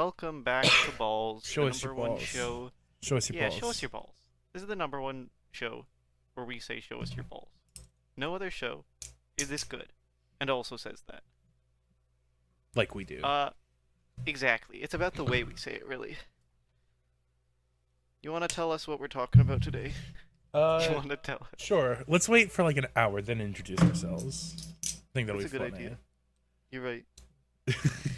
Welcome back to Balls, the Show us your number one balls. show. Show us your Yeah, show us balls. your balls. This is the number one show where we say show us your balls. No other show is this good, and also says that. Like we do. Uh, exactly. It's about the way we say it, really. You want to tell us what we're talking about today? You Uh, want to tell us? sure. Let's wait for like an hour, then introduce ourselves. I think that'll That's be a good funny. idea. You're right.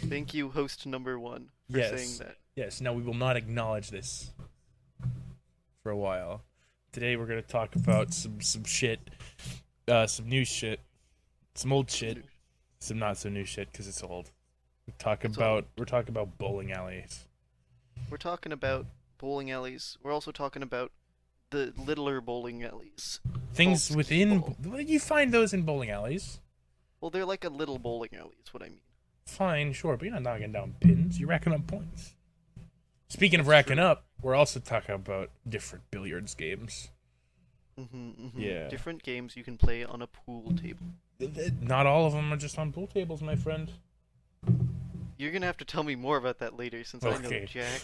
Thank you, host number one, for saying Yes. that. Yes. Now we will not acknowledge this for a while. Today we're gonna talk about some shit, some new shit, some old shit, some not so new shit because it's old. It's all. We're talking about bowling alleys. We're talking about bowling alleys. We're also talking about the littler bowling alleys called Things skee within ball. you find those in bowling alleys. Well, they're like a little bowling alley, is what I mean. Fine, sure, but you're not knocking down pins. You're racking up points. Speaking of That's racking true. up, we're also talking about different billiards games. Yeah. Different games you can play on a pool table. Not all of them are just on pool tables, my friend. You're gonna have to tell me more about that later, since I know Okay. Jack.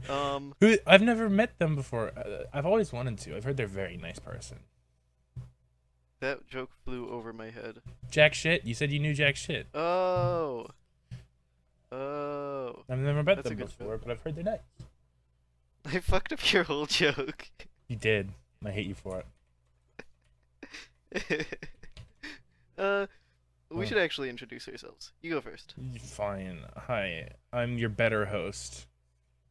Um, I've never met them before. I've always wanted to. I've heard they're a very nice person. that joke flew over my head. Jack Shit? You said you knew Jack Shit. Oh. Oh. I've never met That's a them good before, but I've heard they're nice. I fucked up your whole joke. You did. I hate you for uh, we Well. should actually introduce ourselves. You go first. it. Fine. Hi. I'm your better host.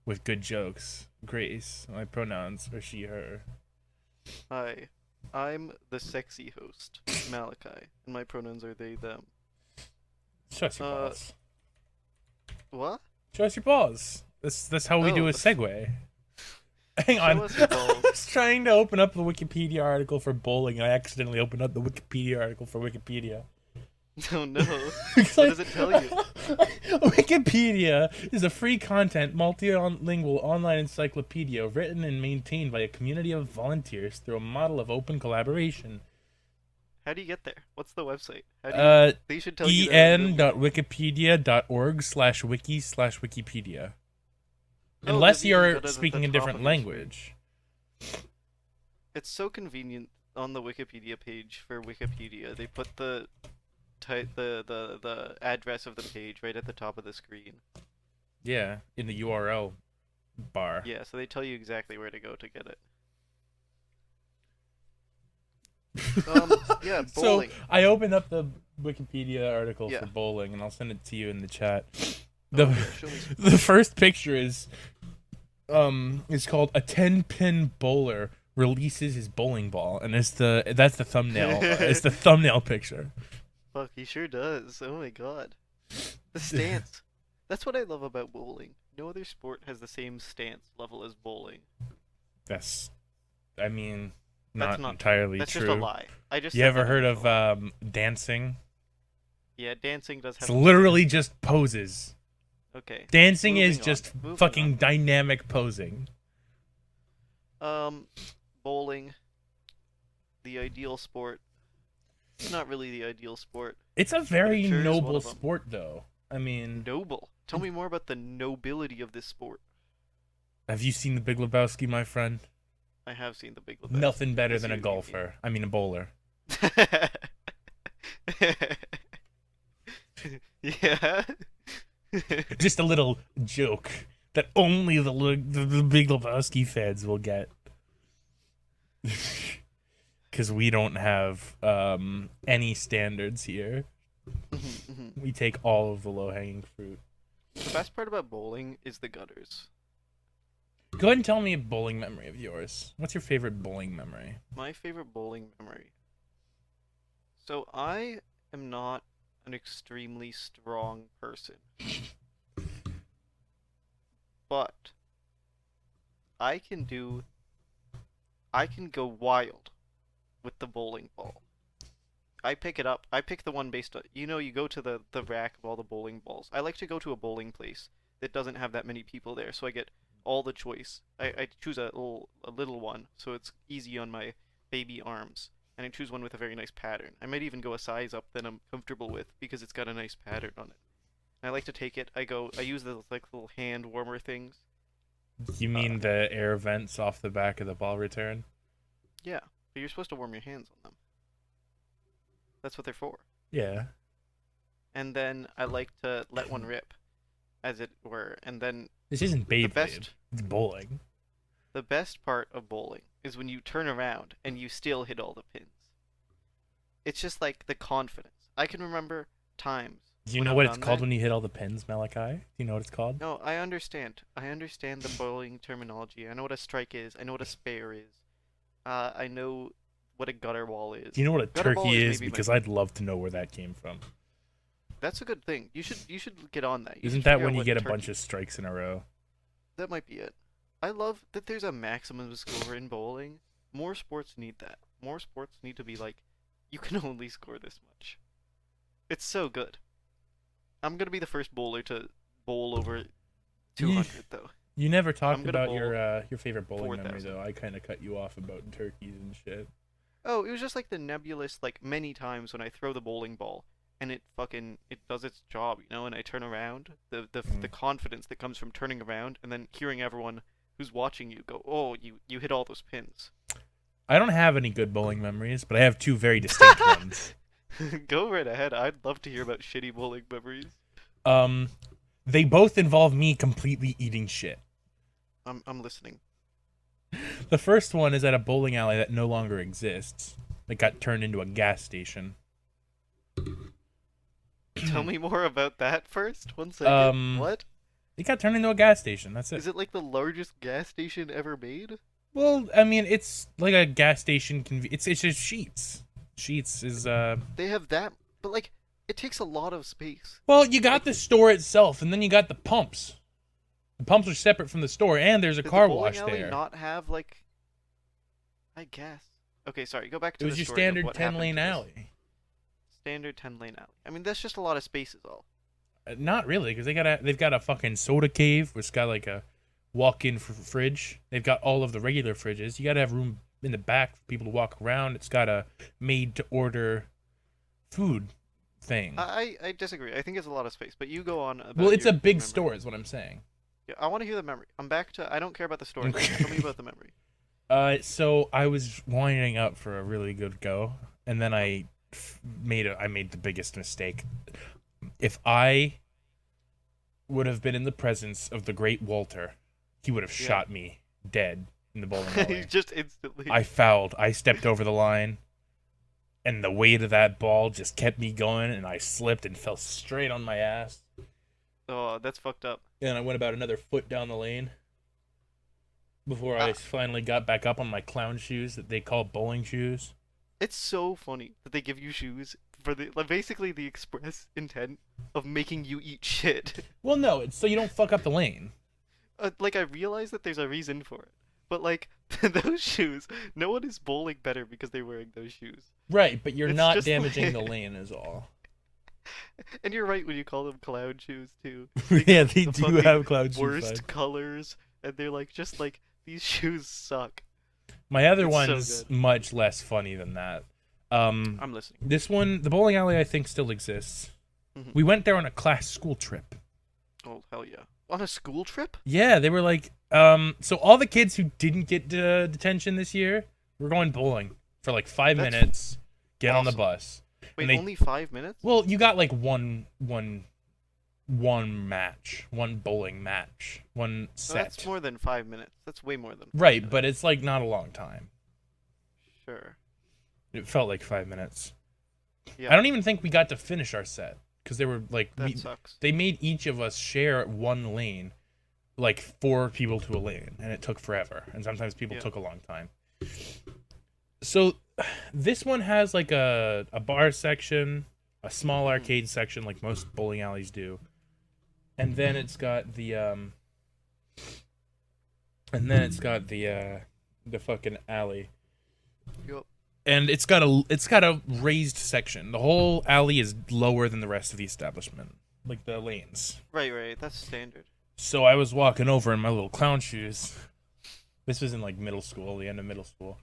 With good jokes. Grace. My pronouns are she, her. Hi. I'm the sexy host, Malachi, and my pronouns are they, them. Show us your Uh, balls. What? Show us your balls. That's how we do Oh. a segue. Hang Show on. us your I balls. was trying to open up the Wikipedia article for bowling, and I accidentally opened up the Wikipedia article for Wikipedia. Oh no. What does it tell you? Wikipedia is a free content, multilingual online encyclopedia written and maintained by a community of volunteers through a model of open collaboration. How do you get there? What's the website? How do you? They should tell you that. en.wikipedia.org/wiki/Wikipedia. Oh, Unless they've even you're got it at speaking the a top different of your screen. language. It's so convenient on the Wikipedia page for Wikipedia. They put the the address of the page right at the top of the screen. Yeah, in the URL bar. Yeah, so they tell you exactly where to go to get it. Yeah, So bowling. I opened up the Wikipedia article Yeah. for bowling, and I'll send it to you in the chat. Oh, The yeah, show me. the first picture is called a 10-pin bowler releases his bowling ball, and that's the thumbnail. It's the thumbnail picture. Fuck, he sure does. Oh my god. The stance. That's what I love about bowling. No other sport has the same stance level as bowling. That's, I mean, That's not not entirely That's true. just a lie. I just You said ever that heard as of a lie. dancing? Yeah, dancing does It's have literally just poses. Okay. Dancing is Moving on. just Moving fucking on. dynamic posing. Bowling, the ideal sport. It's not really the ideal sport. It's a very sure is one noble of 'em. sport, though. I mean, Noble. Tell me more about the nobility of this sport. have you seen The Big Lebowski, my friend? I have seen the Big Lebowski. Nothing better I than see a what you golfer. I mean, a bowler. mean. Yeah. Just a little joke that only the Big Lebowski fans will get. Because we don't have any standards here. We take all of the low-hanging fruit. The best part about bowling is the gutters. Go ahead and tell me a bowling memory of yours. What's your favorite bowling memory? My favorite bowling memory. So I am not an extremely strong person. But I can go wild with the bowling ball. I pick it up. I pick the one based on, you go to the rack of all the bowling balls. I like to go to a bowling place that doesn't have that many people there, so I get all the choice. I choose a little one, so it's easy on my baby arms, and I choose one with a very nice pattern. I might even go a size up that I'm comfortable with because it's got a nice pattern on it. I like to take it. I use those like little hand warmer things. You mean the air vents off the back of the ball return? Yeah, but you're supposed to warm your hands on them. That's what they're for. Yeah. And then I like to let one rip, as it were. And then This isn't the Beyblade. It's bowling. best part of bowling is when you turn around and you still hit all the pins. It's just like the confidence. I can remember times. Do you when know I've what it's done called that. when you hit all the pins, Malachi? Do you know what it's called? No, I understand. I understand the bowling terminology. I know what a strike is. I know what a spare is. I know what a gutter wall is. Do you know what a Gutter ball turkey is is? maybe Because my. I'd love to know where that came from. That's a good thing. You should get on that. You Isn't should that figure out when you what get a turkey. bunch of strikes in a row? That might be it. I love that there's a maximum score in bowling. More sports need that. More sports need to be like, you can only score this much. It's so good. I'm gonna be the first bowler to bowl over 200 though. You never I'm talked gonna about bowl your favorite bowling memory 4,000. though. I kind of cut you off about turkeys and shit. Oh, it was just like the nebulous, like many times when I throw the bowling ball and it does its job, and I turn around, the confidence that comes from turning around and then hearing everyone who's watching you go, "Oh, you hit all those pins." I don't have any good bowling memories, but I have two very distinct ones. Go right ahead. I'd love to hear about shitty bowling memories. Um, they both involve me completely eating shit. I'm listening. The first one is at a bowling alley that no longer exists. It got turned into a gas station. Tell me more about that first. 1 second. What? It got turned into a gas station. That's it. Is it like the largest gas station ever made? Well, I mean, it's like a gas station. It's just Sheets. Sheets is They have that, but like it takes a lot of space. Well, you got the store itself, and then you got the pumps. The pumps are separate from the store, and there's a Did car the bowling wash alley there. not have like? I guess. Okay, sorry. Go back to It was the your story of standard what happened 10-lane to this. alley. Standard 10-lane alley. I mean, that's just a lot of space, is all. Not really, because they've got a fucking soda cave, which got like a walk-in fridge. They've got all of the regular fridges. You got to have room in the back for people to walk around. It's got a made-to-order food thing. I disagree. I think it's a lot of space, but you go on about Well, it's a your big memory. store, is what I'm saying. Yeah, I want to hear the memory. I'm back to. I don't care about the story. Tell me about the memory. So I was winding up for a really good go, and then I made the biggest mistake. If I would have been in the presence of the great Walter, he would have shot me dead in the bowling alley. Just instantly. I fouled. I stepped over the line, and the weight of that ball just kept me going, and I slipped and fell straight on my ass. Oh, that's fucked up. And I went about another foot down the lane before I finally got back up on my clown shoes that they call bowling shoes. It's so funny that they give you shoes for the like, basically the express intent of making you eat shit. Well, no, it's so you don't fuck up the lane. Like I realize that there's a reason for it, but like those shoes, no one is bowling better because they're wearing those shoes. Right, but you're It's not just damaging like- the lane is all. And you're right when you call them clown shoes too. Yeah, they the do fucking have cloud shoes. Worst colors, and they're like just like these shoes suck. My other It's so one's good. much less funny than that. I'm listening. This one, the bowling alley, I think still exists. Mhm. We went there on a class school trip. Oh hell yeah! On a school trip? Yeah, they were like, so all the kids who didn't get detention this year were going bowling for like 5 That's minutes, get on the awesome. bus. Wait, they- only 5 minutes? Well, you got like one match, one bowling match, one No, set. that's more than 5 minutes. That's way more than 5 Right, minutes. but it's like not a long time. Sure. It felt like 5 minutes. Yeah. I don't even think we got to finish our set because they were like That sucks. they made each of us share one lane, like 4 people to a lane, and it took forever. And sometimes people Yeah. took a long time. So this one has like a bar section, a small arcade section, like most bowling alleys do, and then it's got the the fucking alley. Yup. And it's got a raised section. The whole alley is lower than the rest of the establishment, like the lanes. Right. That's standard. So I was walking over in my little clown shoes. This was in like middle school, the end of middle school.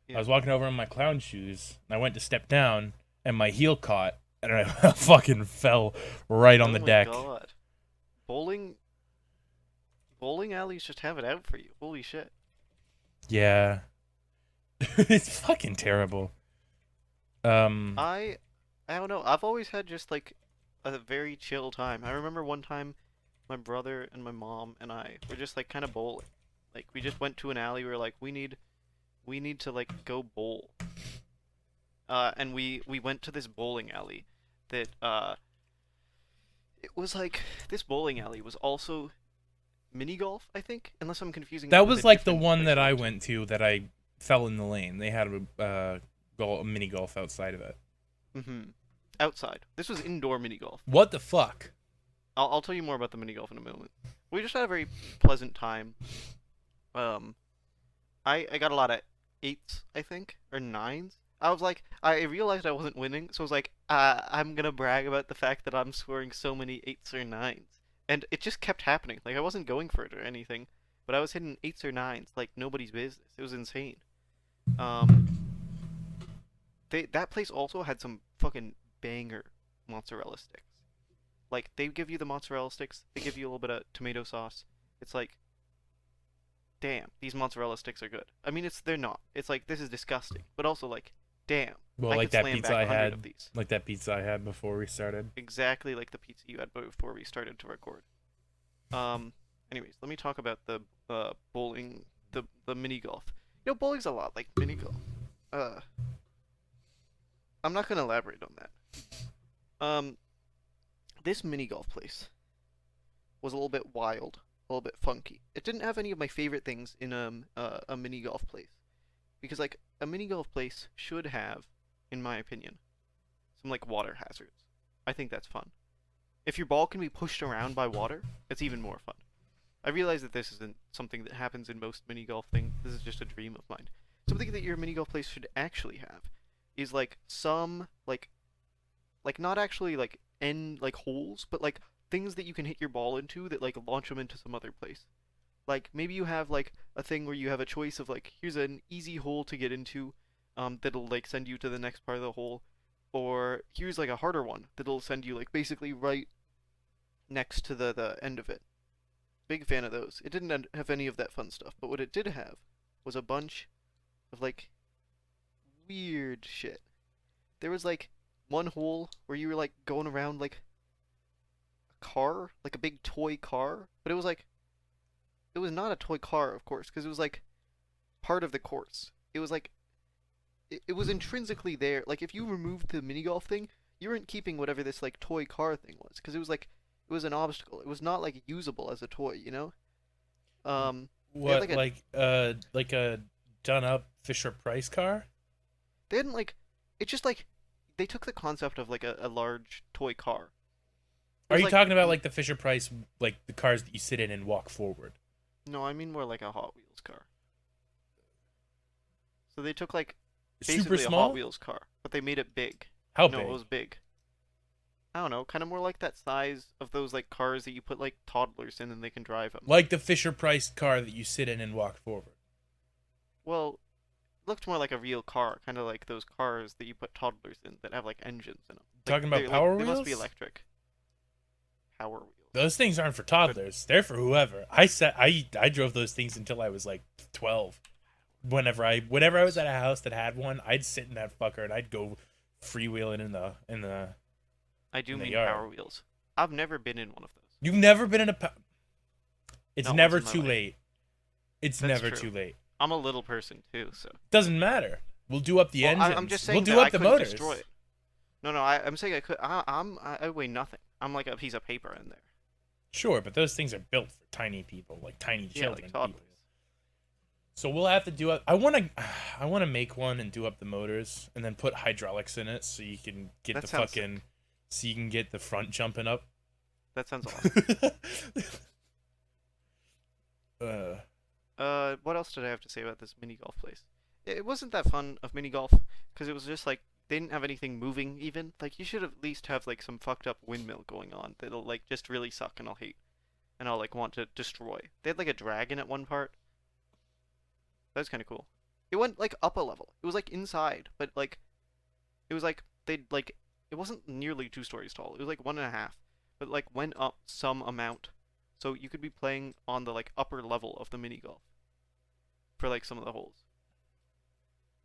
Yeah. I was walking over in my clown shoes, and I went to step down, and my heel caught, I don't know, fucking fell right on Oh the my deck. god. Bowling bowling alleys just have it out for you. Holy shit. Yeah. It's fucking terrible. Um, I I don't know. I've always had just like a very chill time. I remember one time my brother and my mom and I were just like kind of bowling. Like we just went to an alley. We were like, we need to like go bowl. And we went to this bowling alley that it was like this bowling alley was also mini golf, I think, unless I'm confusing it that with a was like the different one place that we I went to. went to that I fell in the lane. They had a mini golf outside of it. Outside. This was indoor mini golf. What the fuck? I'll tell you more about the mini golf in a moment. We just had a very pleasant time. Um, I got a lot of eights, I think, or nines. I was like, I realized I wasn't winning, so I was like, I'm gonna brag about the fact that I'm scoring so many eights or nines, and it just kept happening. Like I wasn't going for it or anything, but I was hitting eights or nines like nobody's business. It was insane. Um, that place also had some fucking banger mozzarella sticks. Like they give you the mozzarella sticks, they give you a little bit of tomato sauce. It's like, damn, these mozzarella sticks are good. I mean, they're not. It's like this is disgusting, but also like, damn, Well, I like could that slam pizza back I 100 had, of these. like that pizza I had before we started. Exactly like the pizza you had before we started to record. Um, anyways, let me talk about the bowling, the mini golf. You know, bowling's a lot like mini golf. Uh, I'm not gonna elaborate on that. Um, this mini golf place was a little bit wild, a little bit funky. It didn't have any of my favorite things in a mini golf place because like a mini golf place should have, in my opinion, some like water hazards. I think that's fun. If your ball can be pushed around by water, it's even more fun. I realize that this isn't something that happens in most mini golf things. This is just a dream of mine. Something that your mini golf place should actually have is like some like not actually like end like holes, but like things that you can hit your ball into that like launch them into some other place. Like maybe you have like a thing where you have a choice of like here's an easy hole to get into, that'll like send you to the next part of the hole, or here's like a harder one that'll send you like basically right next to the end of it. Big fan of those. It didn't have any of that fun stuff, but what it did have was a bunch of like weird shit. There was like one hole where you were like going around like a car, like a big toy car, but it was not a toy car, of course, because it was like part of the course. It was like it was intrinsically there. Like if you removed the mini golf thing, you weren't keeping whatever this like toy car thing was, because it was like it was an obstacle. It was not like usable as a toy, you know. They had What, like a like a done up Fisher Price car? they hadn't like it just like they took the concept of like a large toy car. It Are was you like talking about like the Fisher Price, like the cars that you sit in and walk forward? no, I mean more like a Hot Wheels car. So they took like Super basically a Hot small? Wheels car, but they made it big. How No, it big? was big. I don't know, kind of more like that size of those like cars that you put like toddlers in and they can drive them. Like the Fisher Price car that you sit in and walk forward. Well, looked more like a real car, kind of like those cars that you put toddlers in that have like engines in them. Like Talking about Power they must be Wheels? electric. Power wheels. Those things aren't for But toddlers. They're for whoever. I drove those things until I was like 12. Whenever I was at a house that had one, I'd sit in that fucker and I'd go freewheeling I do in the mean yard. Power Wheels. I've never been in one of those. You've never been in It's Not once never in my too life. late. It's That's never true. too late. I'm a little person too, so. Doesn't matter. We'll do up the Well, engines. I'm just We'll saying do that I up the couldn't motors. destroy it. No, no, I'm saying I could. I weigh nothing. I'm like a piece of paper in there. Sure, but those things are built for tiny people, like tiny Yeah, children. like toddlers. So we'll have to do up. I want to make one and do up the motors, and then put hydraulics in it, so you can get That the sounds fucking, so you can get the front jumping up. That sounds awesome. What else did I have to say about this mini golf place? It wasn't that fun of mini golf because it was just like they didn't have anything moving even. Like you should at least have like some fucked up windmill going on that'll like just really suck and I'll hate and I'll like want to destroy. They had like a dragon at one part. That was kind of cool. It went like up a level. It was like inside, but like it was like they'd like it wasn't nearly 2 stories tall. It was like 1.5, but like went up some amount, so you could be playing on the like upper level of the mini golf for like some of the holes.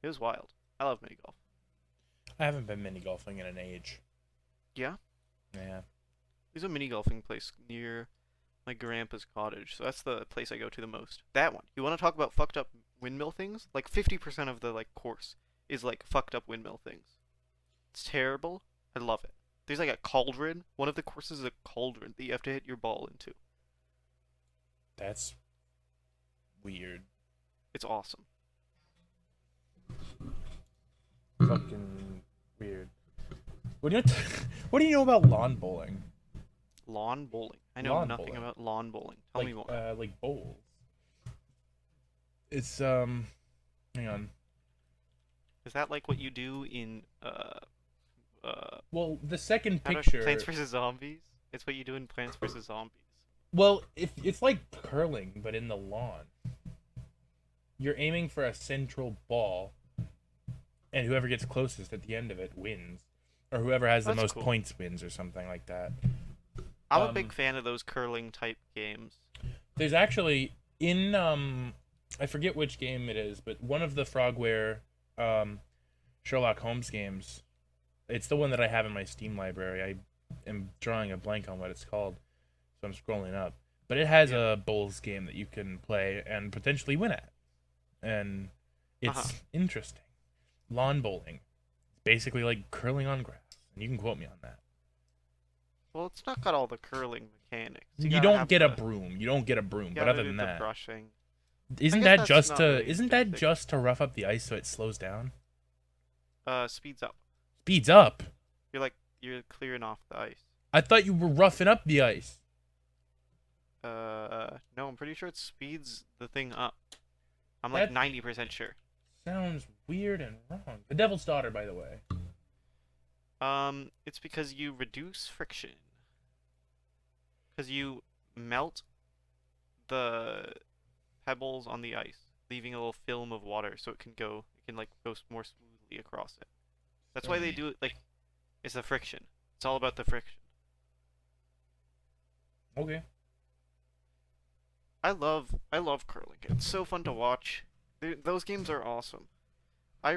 It was wild. I love mini golf. I haven't been mini golfing in an age. Yeah, Yeah. there's a mini golfing place near my grandpa's cottage, so that's the place I go to the most. That one. You want to talk about fucked up windmill things? Like 50% of the like course is like fucked up windmill things. It's terrible. I love it. There's like a cauldron. One of the courses is a cauldron that you have to hit your ball into. That's weird. It's awesome. Fucking weird. What do you what do you know about lawn bowling? Lawn bowling. I know Lawn nothing bowling. about lawn bowling. Tell me more. Like bowls. It's hang on. Is that like what you do in Well, the second how do I- picture. Plants vs Zombies? It's what you do in Plants vs Zombies. Well, if it's like curling, but in the lawn. You're aiming for a central ball, and whoever gets closest at the end of it wins, or whoever has the That's most cool. points wins, or something like that. I'm a big fan of those curling type games. There's actually in I forget which game it is, but one of the Frogware Sherlock Holmes games. It's the one that I have in my Steam library. I am drawing a blank on what it's called, so I'm scrolling up. But it has a bowls game that you can play and potentially win at, and it's interesting. Lawn bowling, basically like curling on grass, and you can quote me on that. Well, it's not got all the curling mechanics. You gotta don't have get a the- broom. You don't get a broom. you But gotta other do than the that, brushing. isn't guess that that's just not to really isn't that interesting. just to rough up the ice so it slows down? Speeds up. Speeds up. You're clearing off the ice. I thought you were roughing up the ice. No, I'm pretty sure it speeds the thing up. I'm like That- 90% sure. Sounds weird and wrong. The Devil's Daughter, by the way. It's because you reduce friction. Because you melt the pebbles on the ice, leaving a little film of water so it can go more smoothly across it. That's why they do it like it's the friction. It's all about the friction. Okay. I love curling. It's so fun to watch. Those games are awesome. I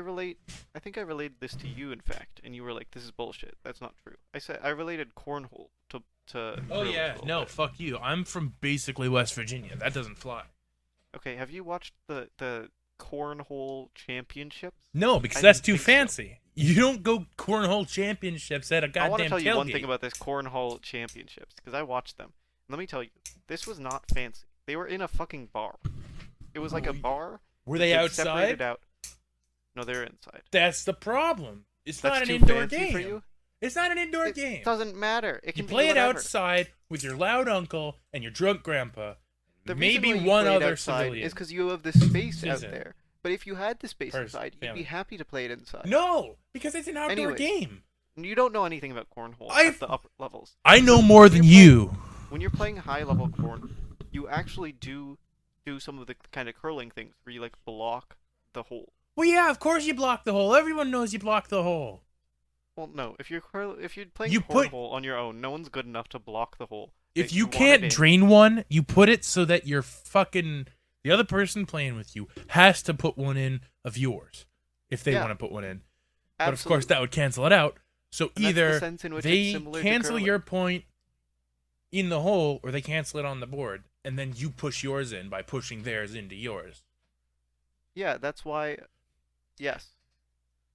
think I related this to you, in fact, and you were like, "This is bullshit." That's not true. I related cornhole to. Oh curling yeah, a little no, bit. fuck you. I'm from basically West Virginia. That doesn't fly. Okay, have you watched the cornhole championships? No, because I that's didn't too think so. fancy. You don't go cornhole championships at a I want goddamn to tell you one tailgate. thing about this cornhole championships because I watched them. Let me tell you, this was not fancy. They were in a fucking bar. It was like a bar. Were they that separated outside? out. No, they're inside. That's the problem. It's That's not an too indoor fancy game. for you. It's not an indoor It game. doesn't matter. It You can play be it whatever. outside with your loud uncle and your drunk grandpa. The Maybe reason why you one play it outside outside civilian. is because you have the space out Citizen. there. But if you had the space Person, inside, you'd family. be happy to play it inside. No, because it's an outdoor Anyways. game. You don't know anything about cornhole I've- at the upper levels. I know more than you. When you're playing high level corn, you actually do some of the kind of curling things where you like block the hole. Well, yeah, of course you block the hole. Everyone knows you block the hole. Well, no. If you're playing You put- cornhole on your own, no one's good enough to block the hole. If That you want it can't in. drain one, you put it so that the other person playing with you has to put one in of yours if they Yeah. want to put one in. But of Absolutely. course, that would cancel it out. So And that's the either sense in which they it's similar to cancel curling. your point in the hole or they cancel it on the board, and then you push yours in by pushing theirs into yours. Yeah, that's why. Yes.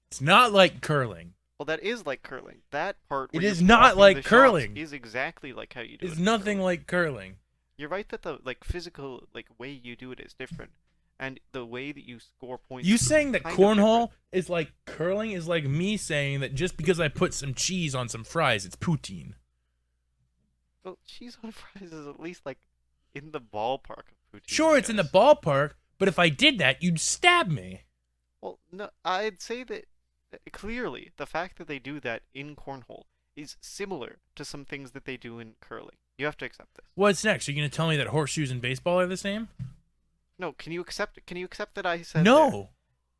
It's not like curling. Well, that is like curling. That part. It where you're is not blocking like the shots curling. Is exactly like how you do it. It's in nothing curling. like curling. You're right that the physical way you do it is different, and the way that you score points. You is saying that kind of cornhole different. is like curling is like me saying that just because I put some cheese on some fries, it's poutine. Well, cheese on fries is at least like in the ballpark of poutine. Sure, I it's in the guess. ballpark, but if I did that, you'd stab me. Well, no, I'd say that clearly the fact that they do that in cornhole is similar to some things that they do in curling. You have to accept this. What's next? Are you going to tell me that horseshoes and baseball are the same? No, can you accept it? Can you accept that I said No. there?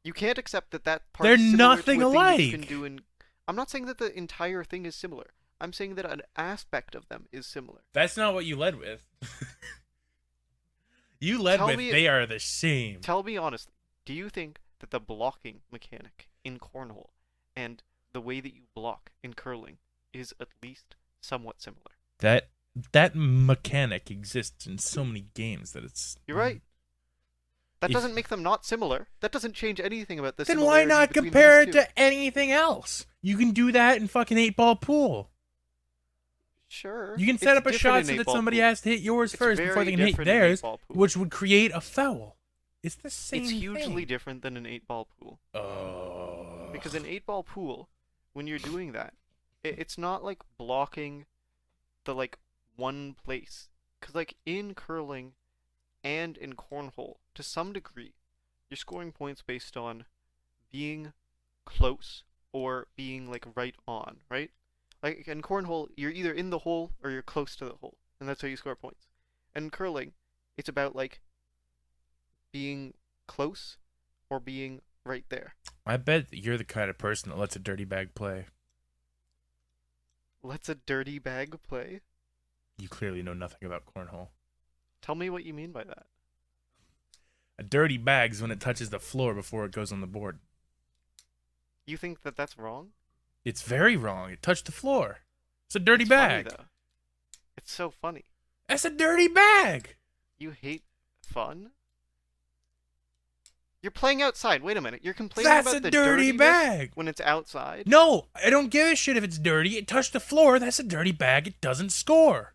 You can't accept that part. They're similar nothing to a thing that you alike. can do in. I'm not saying that the entire thing is similar. I'm saying that an aspect of them is similar. That's not what you led with. You led Tell with me, they are the same. tell me honestly, do you think that the blocking mechanic in cornhole and the way that you block in curling is at least somewhat similar? That mechanic exists in so many games that it's. You're right. That If- doesn't make them not similar. That doesn't change anything about the Then why similarity not between compare these it two. to anything else? You can do that in fucking 8-ball pool. Sure. You can set it's up a different shot in so that 8-ball somebody pool. has to hit yours It's first before very they can hit different in theirs, 8-ball pool. which would create a foul. It's the same It's hugely thing. different than an 8-ball pool. Oh. Because an 8-ball pool, when you're doing that, it's not like blocking the like one place. Because like in curling and in cornhole, to some degree, you're scoring points based on being close or being like right on, right? Like in cornhole, you're either in the hole or you're close to the hole, and that's how you score points. And in curling, it's about like being close or being right there. I bet that you're the kind of person that lets a dirty bag play. Let's a dirty bag play? You clearly know nothing about cornhole. Tell me what you mean by that. A dirty bag's when it touches the floor before it goes on the board. You think that that's wrong? It's very wrong. It touched the floor. It's a dirty It's bag. funny, though. It's so funny. That's a dirty bag. You hate fun? You're playing outside. Wait a minute. You're complaining That's about a the dirty dirtiness bag. when it's outside? No, I don't give a shit if it's dirty. It touched the floor. That's a dirty bag. It doesn't score.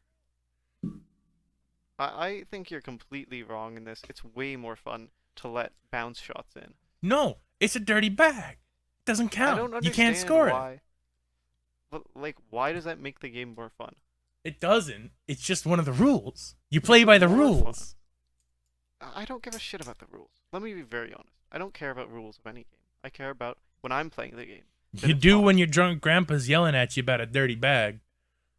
I think you're completely wrong in this. It's way more fun to let bounce shots in. No, it's a dirty bag. It doesn't count. I don't understand You can't score why. it. But like, why does that make the game more fun? It doesn't. It's just one of the rules. You play by the More rules. I don't give a shit about the rules. Let me be very honest. I don't care about rules of any game. I care about when I'm playing the game. that You it's do fun. when your drunk grandpa's yelling at you about a dirty bag.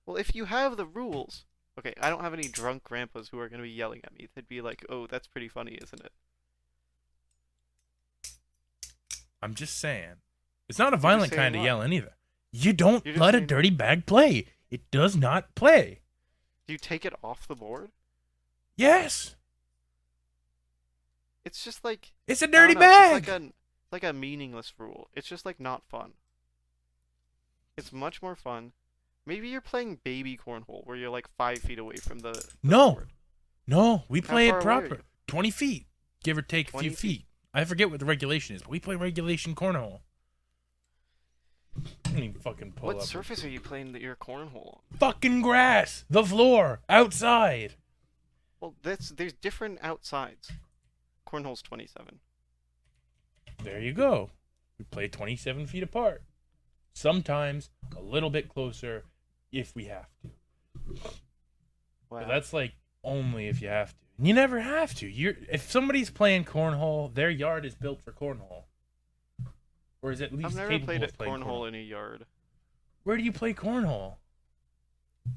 Well, if you have the rules. Okay, I don't have any drunk grandpas who are going to be yelling at me. They'd be like, oh, that's pretty funny, isn't it? I'm just saying. It's not a just violent saying kind of what? yelling either. You don't You're just let a saying- dirty bag play. It does not play. Do you take it off the board? Yes. It's just like It's a I don't dirty know, bag. It's like a meaningless rule. It's just like not fun. It's much more fun. Maybe you're playing baby cornhole where you're like 5 feet away from the No. board. No, we How play far it away are proper. you? 20 feet, give or take a 20 few feet. I forget what the regulation is, but we play regulation cornhole. I don't even fucking pull What up. surface are you playing your cornhole on? Fucking grass, the floor, outside. Well, there's different outsides. Cornhole's 27. There you go. We play 27 feet apart. Sometimes a little bit closer if we have to. Wow. But that's like only if you have to. You never have to. If somebody's playing cornhole, their yard is built for cornhole. Or is at least I've never capable played of at playing cornhole in a yard. Where do you play cornhole?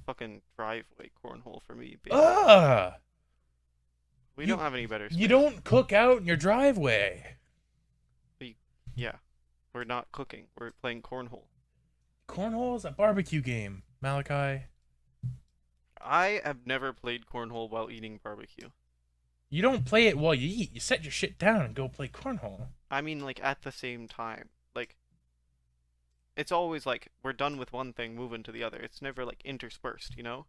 Fucking driveway cornhole for me, baby. Ah! We you- don't have any better space. You don't cook out in your driveway. Yeah. We're not cooking. We're playing cornhole. Cornhole is a barbecue game, Malachi. I have never played cornhole while eating barbecue. You don't play it while you eat. You set your shit down and go play cornhole. I mean, like, at the same time. Like, it's always like, we're done with one thing, moving to the other. It's never, like, interspersed, you know?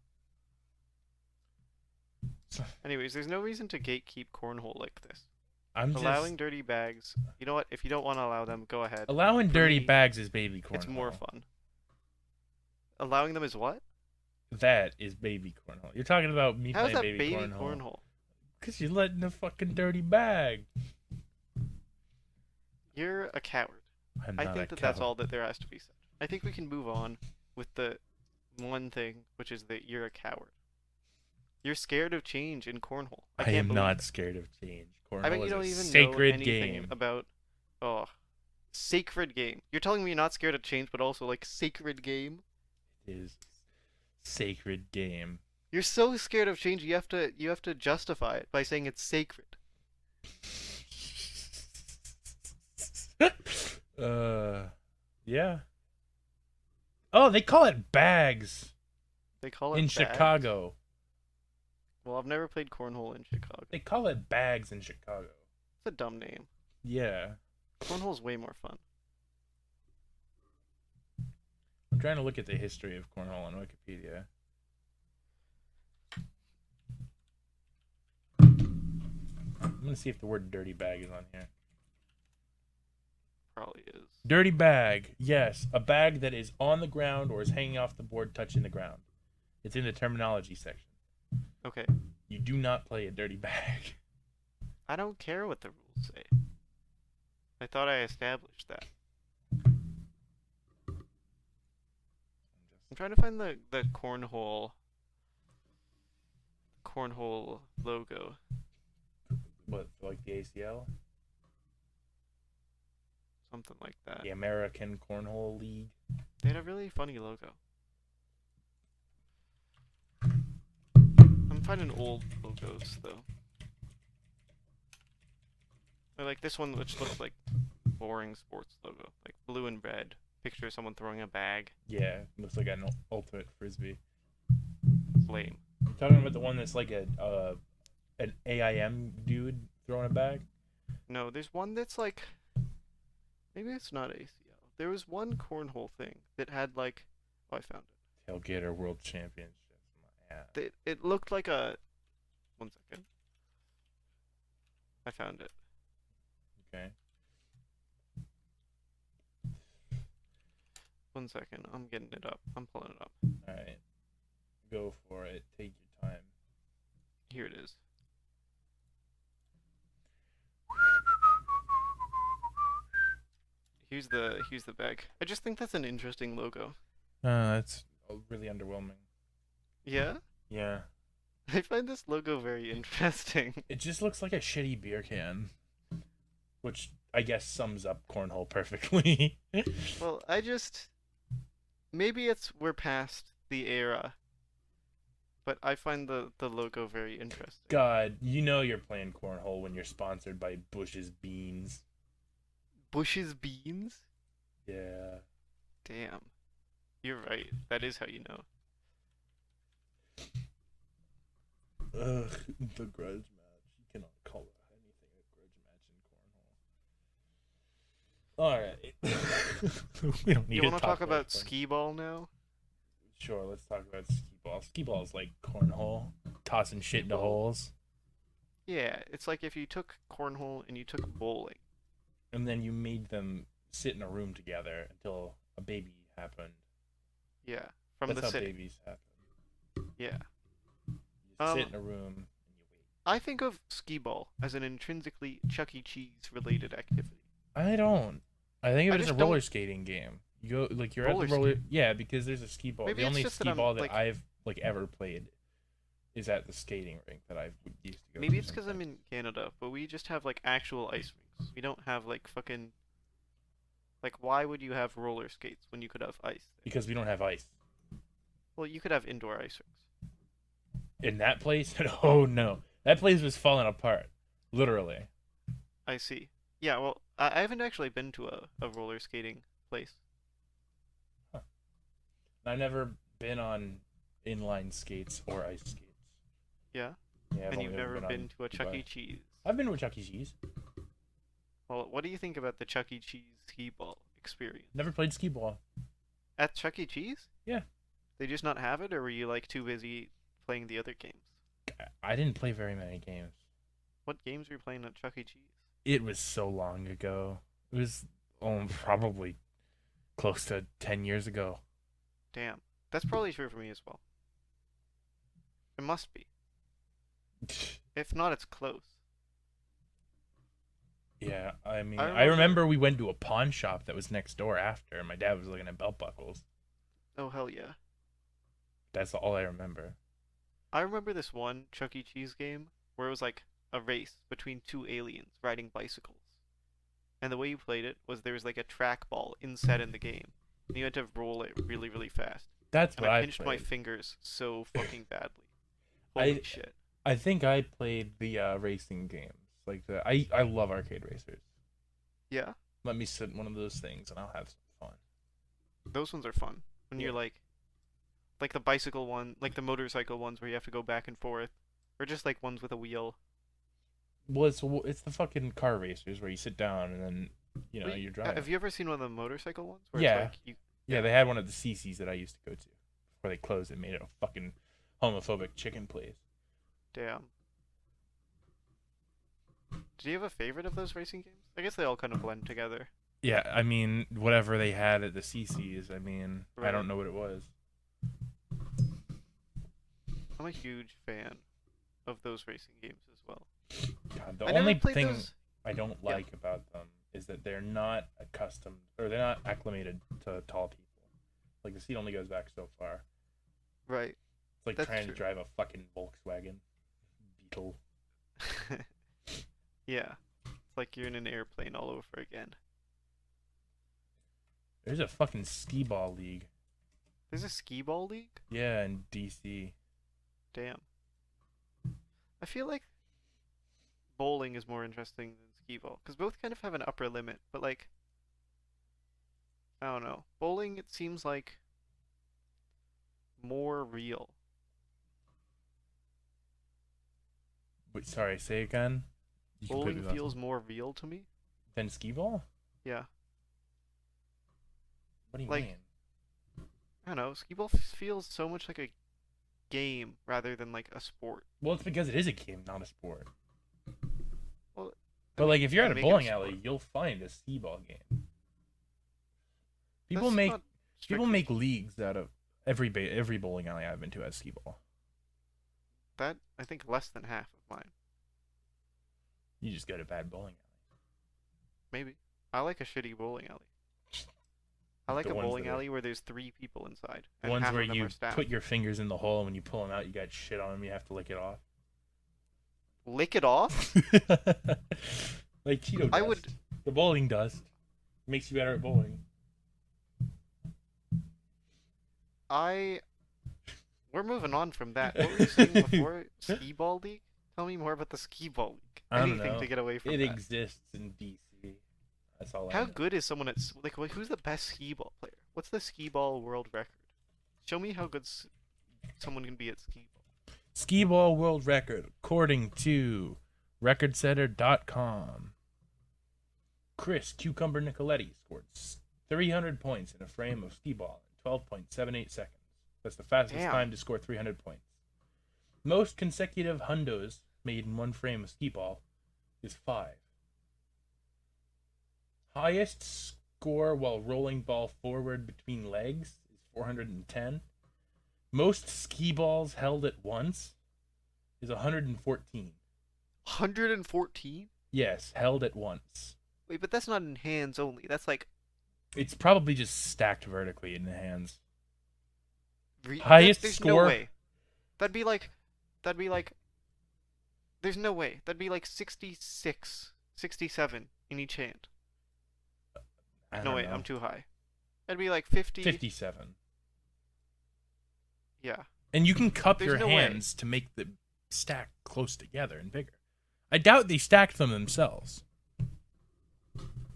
Anyways, there's no reason to gatekeep cornhole like this. I'm just Allowing dirty bags. You know what? If you don't want to allow them, go ahead. allowing For dirty me, bags is baby cornhole. It's more fun. Allowing them is what? That is baby cornhole. You're talking about me How's playing that baby, baby cornhole. cornhole? Because you're letting the fucking dirty bag. You're a coward. I'm I not think a that that's coward. all that there has to be said. I think we can move on with the one thing, which is that you're a coward. You're scared of change in cornhole. I I can't am believe not it. scared of change. Cornhole I bet you is don't a even know sacred anything game. about. Oh, sacred game. You're telling me you're not scared of change, but also like sacred game. It is sacred game. You're so scared of change. You have to justify it by saying it's sacred. Yeah. Oh, they call it bags They call in it bags? Chicago. Well, I've never played cornhole in Chicago. They call it bags in Chicago. It's a dumb name. Yeah. Cornhole's way more fun. I'm trying to look at the history of cornhole on Wikipedia. I'm gonna see if the word dirty bag is on here. Probably is. Dirty bag. Yes, a bag that is on the ground or is hanging off the board touching the ground. It's in the terminology section. Okay. You do not play a dirty bag. I don't care what the rules say. I thought I established that. I'm trying to find the cornhole logo. What, for like the ACL? Something like that. The American Cornhole League? They had a really funny logo. I'm finding old logos though. I like this one, which looks like boring sports logo, like blue and red. Picture of someone throwing a bag. Yeah, looks like an ultimate frisbee. Lame. You talking about the one that's like an AIM dude throwing a bag? No, there's one that's like, maybe it's not ACL. There was one cornhole thing that had like, oh, I found it. Tailgater World Championships. Yeah. It looked like a. One second. I found it. Okay. One second. I'm getting it up. I'm pulling it up. All right. Go for it. Take your time. Here it is. Here's the bag. I just think that's an interesting logo. That's really underwhelming. Yeah? Yeah. I find this logo very interesting. It just looks like a shitty beer can, which I guess sums up cornhole perfectly. Well, maybe we're past the era, but I find the logo very interesting. God, you know you're playing cornhole when you're sponsored by Bush's Beans. Bush's Beans? Yeah. Damn. You're right. That is how you know. Ugh, the grudge match. You cannot call anything a grudge match in cornhole. Alright. We don't need You to want to talk about fun. skee ball now? Sure, let's talk about skee ball. Skee ball is like cornhole, tossing shit into holes. Yeah, it's like if you took cornhole and you took bowling. And then you made them sit in a room together until a baby happened. Yeah, from That's the how city. babies happen. Yeah. You sit in a room and you wait. I think of skee ball as an intrinsically Chuck E. Cheese related activity. I don't. I think of I it as a just roller don't- skating game. You go like you're Roller at the roller. Yeah, because there's a skee ball. Maybe The it's only just that skee I'm, ball that like- I've like ever played is at the skating rink that I used to go. Maybe to it's because I'm sometimes. in Canada, but we just have like actual ice rinks. We don't have like fucking. Like, why would you have roller skates when you could have ice there? Because we don't have ice Well, you could have indoor ice rinks. in that place. Oh no, that place was falling apart, literally. I see. Yeah, well, I haven't actually been to a roller skating place. I've never been on inline skates or ice skates. Yeah? Yeah, I've And only you've ever never been on to a Chuck E. Dubai. Cheese. I've been to a Chuck E. Cheese. Well, what do you think about the Chuck E. Cheese skee ball experience? Never played skee ball. At Chuck E. Cheese? Yeah. They just not have it, or were you like too busy playing the other games? I didn't play very many games. What games were you playing at Chuck E. Cheese? It was so long ago. It was probably close to 10 years ago. Damn. That's probably true for me as well. It must be. If not, it's close. Yeah, I mean, I I remember we went to a pawn shop that was next door after, and my dad was looking at belt buckles. Oh, hell yeah. That's all I remember. I remember this one Chuck E. Cheese game where it was like a race between two aliens riding bicycles. And the way you played it was there was like a trackball inset in the game. And you had to roll it really, really fast. That's And what I I pinched my played. fingers so fucking badly. Holy shit. I think I played the racing games. Like I love arcade racers. Yeah? Let me sit in one of those things and I'll have some fun. Those ones are fun. when Yeah. you're like the bicycle one, like the motorcycle ones where you have to go back and forth, or just like ones with a wheel. Well, it's the fucking car racers where you sit down and then Wait, you're driving. have you ever seen one of the motorcycle ones where it's Yeah. like you? Yeah, they had one at the CC's that I used to go to before they closed it, made it a fucking homophobic chicken place. Damn. Did you have a favorite of those racing games? I guess they all kind of blend together. Yeah, I mean, whatever they had at the CC's, I mean, I Right. don't know what it was. I'm a huge fan of those racing games as well. God, the I never only played thing those. I don't Yeah. like about them is that they're not accustomed or they're not acclimated to tall people. Like the seat only goes back so far. Right. It's like That's trying true. to drive a fucking Volkswagen Beetle. Yeah. It's like you're in an airplane all over again. There's a fucking skee ball league. There's a skee ball league? Yeah, in DC. Damn. I feel like bowling is more interesting than skee ball because both kind of have an upper limit, but like I don't know. Bowling it seems like more real. Wait, sorry, say again. You completely Bowling lost feels me. more real to me. Than skee ball? Yeah. What do you Like- mean? I don't know. Skee ball feels so much like a game rather than like a sport. Well, it's because it is a game, not a sport. Well, But like, if you're gotta at a make it a bowling sport. alley, you'll find a skee ball game. People That's make not people strictly- make leagues out of every bowling alley I've been to has skee ball. that. I think less than half of mine. You just go to bad bowling alley. Maybe. I like a shitty bowling alley. I like The a ones bowling that are- alley where there's 3 people inside The and ones half where of them you are staff. put your fingers in the hole and when you pull them out, you got shit on them. You have to lick it off. Lick it off? Like Cheeto dust. I would. The bowling dust makes you better at bowling. We're moving on from that. What were you saying before? Skee ball league? Tell me more about the skee ball league. I don't Anything know. to get away from It that. exists in DC. That's all I How know. good is someone at like who's the best skee ball player? What's the skee ball world record? Show me how good someone can be at skee ball. Skee ball world record, according to recordsetter.com. Chris Cucumber Nicoletti scored 300 points in a frame of skee ball in 12.78 seconds. That's the fastest Damn. time to score 300 points. Most consecutive hundos made in one frame of skee ball is 5. Highest score while rolling ball forward between legs is 410. Most skee balls held at once is 114. 114? Yes, held at once. Wait, but that's not in hands only. That's like It's probably just stacked vertically in the hands. Highest Highest there's score- no way. That'd be like there's no way. That'd be like 66, 67 in each hand. I No don't wait, know. I'm too high. That'd be like 50. 57. Yeah. And you can cup There's your no way. hands to make the stack close together and bigger. I doubt they stacked them themselves.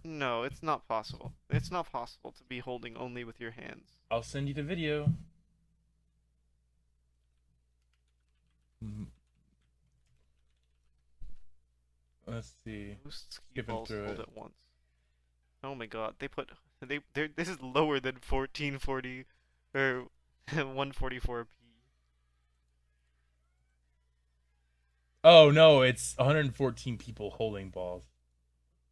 No, it's not possible. It's not possible to be holding only with your hands. I'll send you the video. Let's see. Most ski Skipping balls through hold it. at once. Oh my god, they're this is lower than 1440 or 144p. Oh no, it's 114 people holding balls.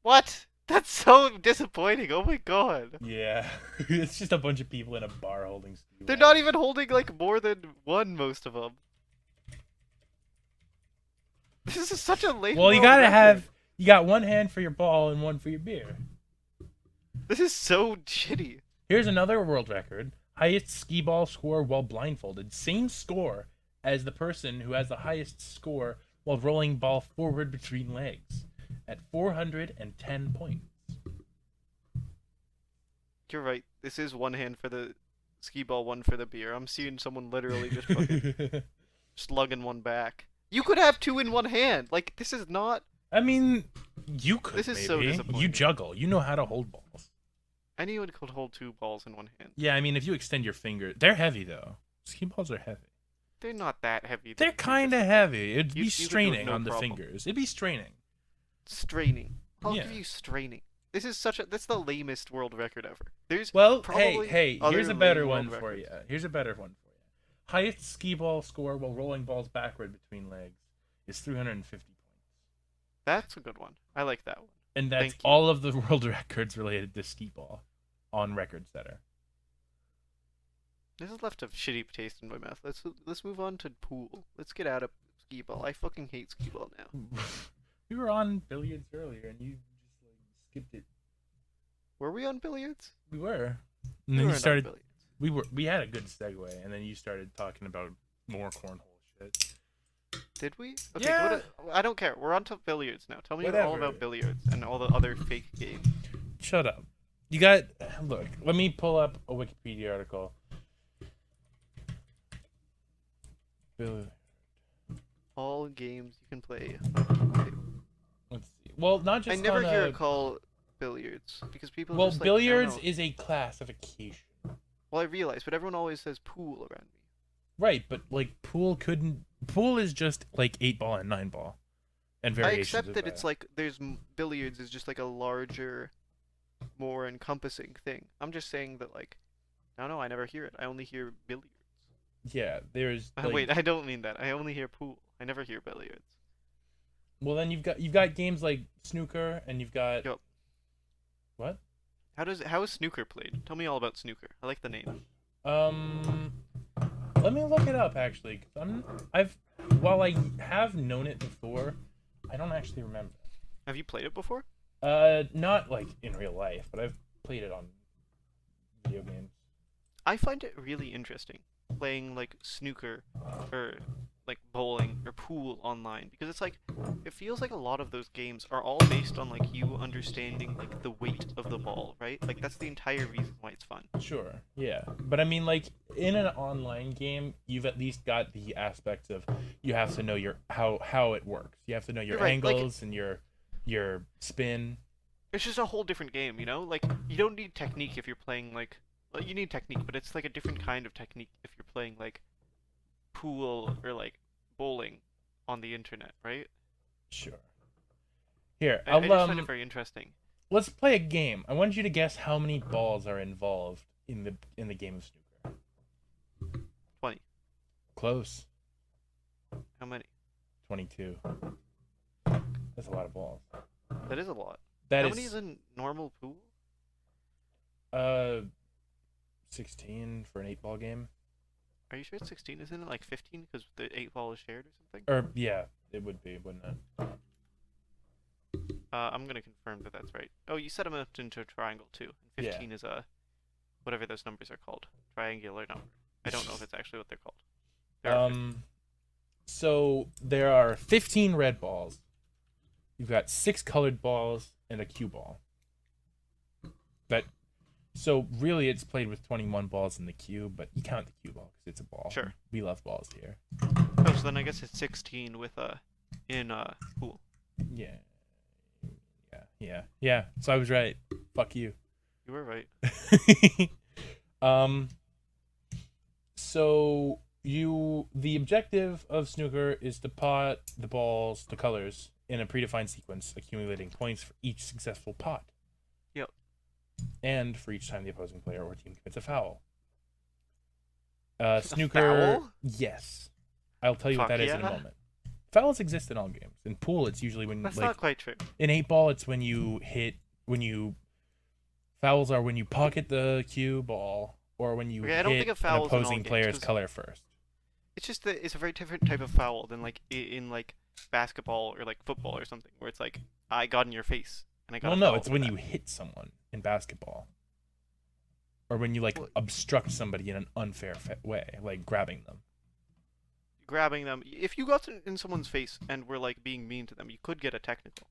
What? That's so disappointing. Oh my god. Yeah, it's just a bunch of people in a bar holding ski They're balls. not even holding like more than one, most of them. This is such a late. Well, you world gotta record. have. You got one hand for your ball and one for your beer. This is so shitty. Here's another world record. Highest skee ball score while blindfolded. Same score as the person who has the highest score while rolling ball forward between legs at 410 points. You're right. This is one hand for the skee ball, one for the beer. I'm seeing someone literally just fucking slugging one back. You could have two in one hand. Like this is not. I mean, you could This is maybe. so You disappointing. juggle. You know how to hold balls. Anyone could hold two balls in one hand. Yeah, I mean, if you extend your finger, they're heavy though. Skee balls are heavy. They're not that heavy. They're They're kind just of heavy. It'd be you could do it straining no on the problem. fingers. It'd be straining. Straining. I'll Yeah. give you straining. That's the lamest world record ever. There's Well, probably hey, other here's a better lame one world for you. records. Here's a better one for you. Highest skee ball score while rolling balls backward between legs is 350 points. That's a good one. I like that one. And that's Thank you. all of the world records related to skee ball on Record Setter. This has left a shitty taste in my mouth. Let's move on to pool. Let's get out of skee ball. I fucking hate skee ball now. We were on billiards earlier, and you just like skipped it. Were we on billiards? We were, and We then you weren't on started. billiards. We had a good segue, and then you started talking about more cornhole shit. Did we? Okay, Yeah. I don't care. We're on to billiards now. Tell me all Whatever. about billiards and all the other fake games. Shut up. You got. Look, let me pull up a Wikipedia article. Bill. All games you can play. Let's see. Well, not just. I never on hear a- it called billiards because people Well, just like, I don't billiards know. is a classification. Well, I realize, but everyone always says pool around me. Right, but like pool couldn't. Pool is just like 8-ball and 9-ball, and I variations. accept of that it's like billiards is just like a larger, more encompassing thing. I'm just saying that like, I don't know. I never hear it. I only hear billiards. Yeah, there's. Like, Wait, I don't mean that. I only hear pool. I never hear billiards. Well, then you've got games like snooker, and you've got. Yup. What? How is snooker played? Tell me all about snooker. I like the name. Let me look it up actually. 'Cause while I have known it before, I don't actually remember. Have you played it before? Not like in real life, but I've played it on video games. I find it really interesting playing like snooker or like bowling or pool online because it's like it feels like a lot of those games are all based on like you understanding like the weight of the ball, right? Like that's the entire reason why it's fun. Sure, yeah, but I mean, like in an online game, you've at least got the aspects of you have to know your how it works. You have to know your You're right, like- angles and your spin. It's just a whole different game, you know? Like you don't need technique if you're playing like well, you need technique, but it's like a different kind of technique if you're playing like pool or like bowling on the internet, right? Sure. Here, I I'll just find it very interesting. let's play a game. I want you to guess how many balls are involved in the game of snooker. 20. Close. How many? 22. That's a lot of balls. That is a lot. That How is many is in normal pool? 16 for an 8-ball game. Are you sure it's 16? Isn't it like 15 because the 8 ball is shared or something? Or yeah, it would be, wouldn't it? I'm gonna confirm that that's right. Oh, you set them up into a triangle too. And 15 is a whatever those numbers are called, triangular number. I don't know if it's actually what they're called. There are 15. So there are 15 red balls. You've got 6 colored balls and a cue ball. So really, it's played with 21 balls in the cue, but you count the cue ball because it's a ball. Sure. We love balls here. Oh, so then I guess it's 16 with in pool. Yeah. Yeah. So I was right. Fuck you. You were right. So the objective of snooker is to pot the balls, the colors, in a predefined sequence, accumulating points for each successful pot. Yep. And for each time the opposing player or team commits a foul. Snooker. foul? Yes. I'll tell you what Fuck that is in a yeah. moment. Fouls exist in all games. In pool, it's usually when That's like not quite true. in 8-ball, it's when you fouls are when you pocket the cue ball or when you Okay, I don't hit think of an fouls in all opposing games, player's 'cause- color first. It's just that it's a very different type of foul than like in like basketball or like football or something where it's like I got in your face and I got. Well, a no, foul it's for when that. you hit someone in basketball, or when you like Well- obstruct somebody in an unfair way, like grabbing them. grabbing them. If you got in someone's face and were like being mean to them, you could get a technical.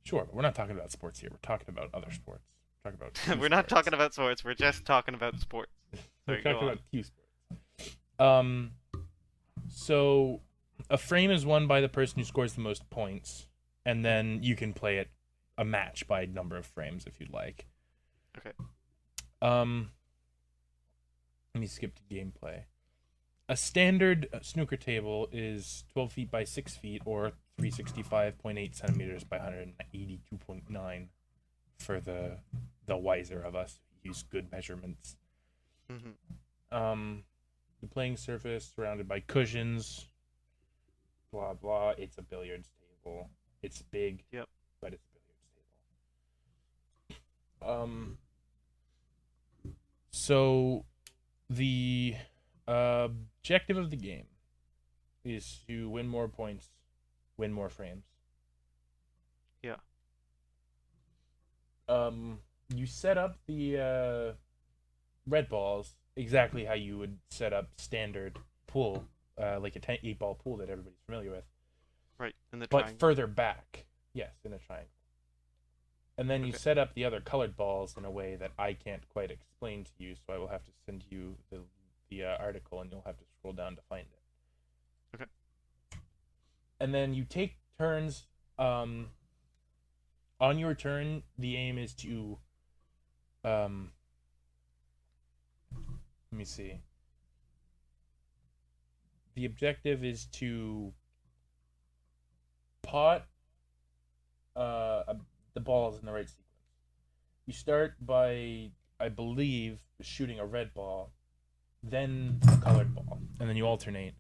Sure, but we're not talking about sports here. We're talking about other sports. We're talking about cue We're not sports. talking about sports. We're just talking about sports. We're Sorry, go talking on. about cue sports. So a frame is won by the person who scores the most points, and then you can play it a match by number of frames if you'd like. Okay. Um, Let me skip to gameplay. A standard snooker table is 12 feet by 6 feet, or 365.8 centimeters by 182.9 for the wiser of us who use good measurements. Mhm. Um, the playing surface surrounded by cushions, blah blah. It's a billiards table. It's big, Yep. but it's a billiards table. So the objective of the game is to win more points, win more frames. Yeah. Um, you set up the red balls exactly how you would set up standard pool, like a 8 ball pool that everybody's familiar with, Right. In the but triangle. further back. Yes, in a triangle. And then you Okay. set up the other colored balls in a way that I can't quite explain to you, so I will have to send you the article, and you'll have to scroll down to find it. Okay. And then you take turns. On your turn, the aim is to um, let me see. The objective is to pot uh, the balls in the right sequence. You start by, I believe, shooting a red ball, then a colored ball, and then you alternate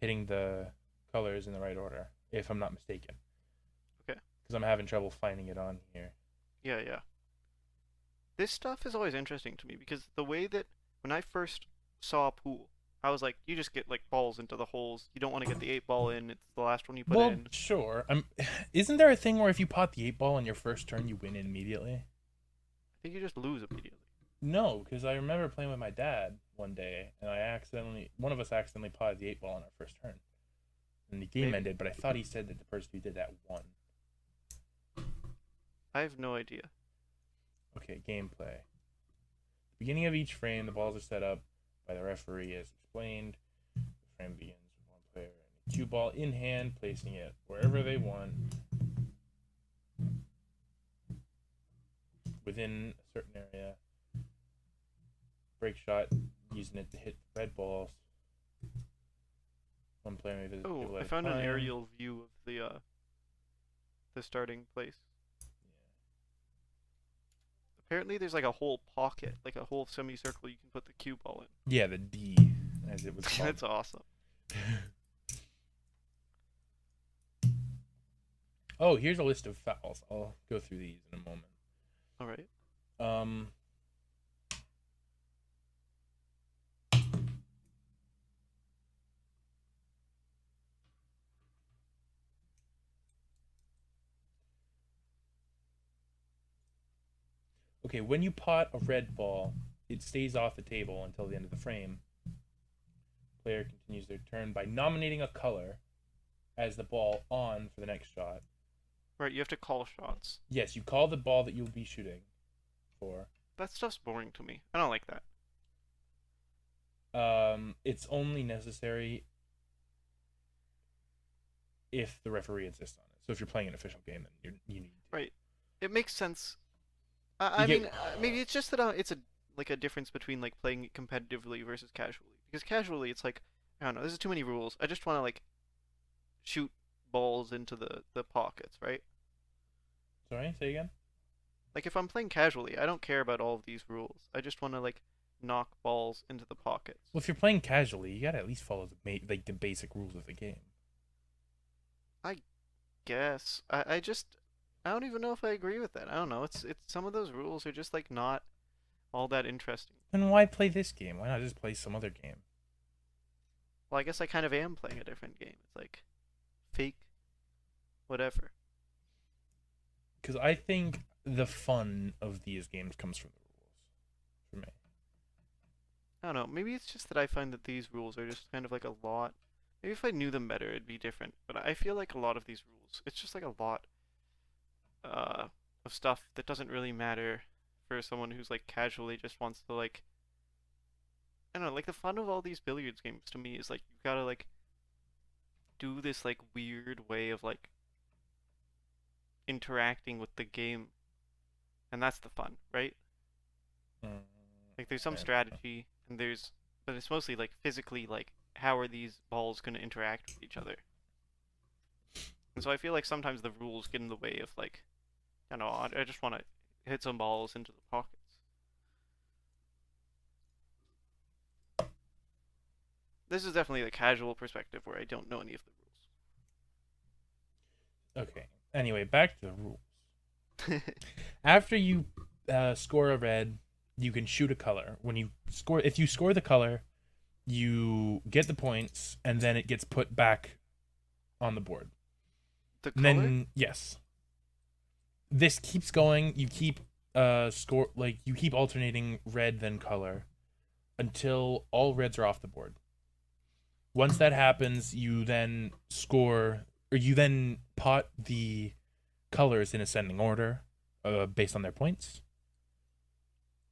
hitting the colors in the right order, if I'm not mistaken. Okay. Because I'm having trouble finding it on here. Yeah. Yeah. This stuff is always interesting to me because the way that when I first saw a pool, I was like, you just get like balls into the holes. You don't want to get the 8 ball in. It's the last one you put Well, in. sure. Isn't there a thing where if you pot the 8 ball on your first turn, you win immediately? I think you just lose immediately. No, because I remember playing with my dad one day, and one of us accidentally potted the 8 ball on our first turn, and the game Maybe. ended. But I thought he said that the person who did that won. I have no idea. Okay, gameplay. Beginning of each frame, the balls are set up by the referee as explained. The frame begins with one player and a cue ball in hand, placing it wherever they want within a certain area. Break shot, using it to hit the red balls. One player may visit the Oh, table I at a found an time. aerial view of the starting place. Apparently, there's like a whole pocket, like a whole semicircle you can put the cue ball Yeah, the D, as it was in. called. That's awesome. Oh, here's a list of fouls. I'll go through these in a moment. All right. Um, okay, when you pot a red ball, it stays off the table until the end of the frame. Player continues their turn by nominating a color as the ball on for the next shot. Right. You have to call shots. Yes, you call the ball that you'll be shooting for. That stuff's boring to me. I don't like that. It's only necessary if the referee insists on it. So if you're playing an official game, then you need to. Right. It makes sense. I You get mean, maybe it's just that it's a like a difference between like playing it competitively versus casually. Because casually, it's like I don't know. There's too many rules. I just want to like shoot balls into the pockets, right? sorry, say again. Like if I'm playing casually, I don't care about all of these rules. I just want to like knock balls into the pockets. Well, if you're playing casually, you gotta at least follow the basic rules of the game. I guess I just I don't even know if I agree with that. I don't know. It's some of those rules are just like not all that interesting. Then why play this game? Why not just play some other game? Well, I guess I kind of am playing a different game. It's like fake whatever. Because I think the fun of these games comes from the rules. For me. I don't know. Maybe it's just that I find that these rules are just kind of like a lot. Maybe if I knew them better, it'd be different. But I feel like a lot of these rules, it's just like a lot uh, of stuff that doesn't really matter for someone who's like casually just wants to like. I don't know. Like the fun of all these billiards games to me is like you gotta like do this like weird way of like interacting with the game, and that's the fun, right? Mm, Like there's some yeah. strategy, and but it's mostly like physically, like how are these balls going to interact with each other? And so I feel like sometimes the rules get in the way of like, I don't know, I just want to hit some balls into the pockets. This is definitely the casual perspective where I don't know any of Okay. Anyway, back to the rules. the rules. After you score a red, you can shoot a color. If you score the color, you get the points, and then it gets put back on the board. The And color? then yes, this keeps going. You keep you keep alternating red then color until all reds are off the board. Once that happens, you then you then pot the colors in ascending order based on their points,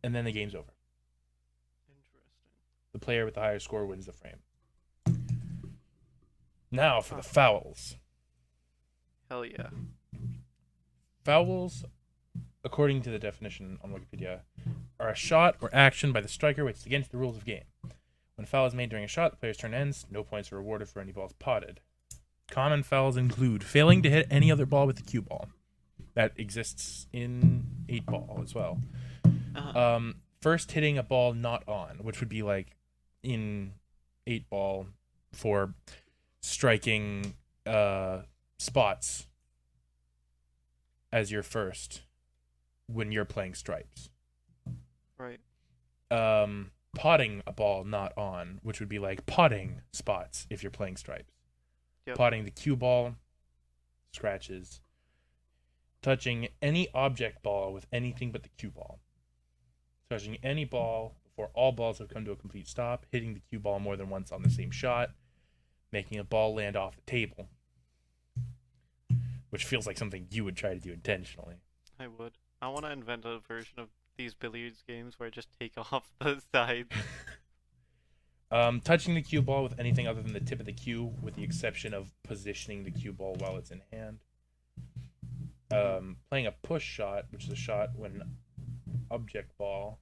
and then the game's over. Interesting. The player with the higher score wins the frame. Now for the Huh. fouls. Hell yeah. Fouls, according to the definition on Wikipedia, are a shot or action by the striker which is against the rules of game. When a foul is made during a shot, the player's turn ends. No points are awarded for any balls potted. Common fouls include failing to hit any other ball with the cue ball. That exists in 8 ball as well. Uh-huh. First hitting a ball not on, which would be like in 8 ball for striking spots as your first when you're playing stripes. Right. Potting a ball not on, which would be like potting spots if you're playing stripes. Yep. Potting the cue ball, scratches. Touching any object ball with anything but the cue ball. Touching any ball before all balls have come to a complete stop. Hitting the cue ball more than once on the same shot. Making a ball land off the table. Which feels like something you would try to do intentionally. I would. I want to invent a version of these billiards games where I just take off the sides. Touching the cue ball with anything other than the tip of the cue, with the exception of positioning the cue ball while it's in hand. Playing a push shot, which is a shot when object ball,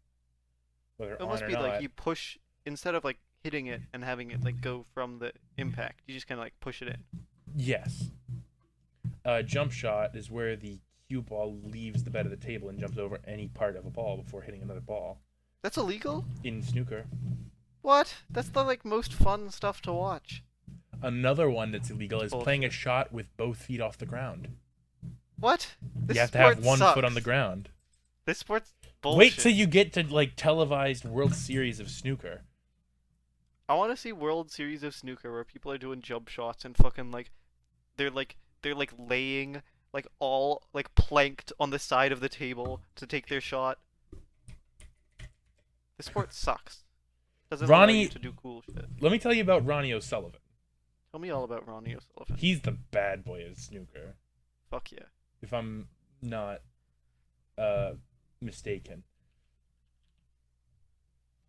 whether It on must or be not. like you push instead of like hitting it and having it like go from the impact. You just kind of like push it in. Yes. Jump shot is where the cue ball leaves the bed of the table and jumps over any part of a ball before hitting another ball. That's illegal? In snooker. What? That's the like most fun stuff to watch. Another one that's illegal is playing a Bullshit. shot with both feet off the ground. What? This You have to have sport one sucks. foot on the ground. This sport's bullshit. Wait till you get to like televised World Series of snooker. I want to see World Series of Snooker where people are doing jump shots and fucking they're like they're like laying like all like planked on the side of the table to take their shot. This sport sucks. Doesn't allow Ronnie, you to do cool shit. let me tell you about Ronnie O'Sullivan. Tell me all about Ronnie O'Sullivan. He's the bad boy of snooker, Fuck yeah. if I'm not mistaken.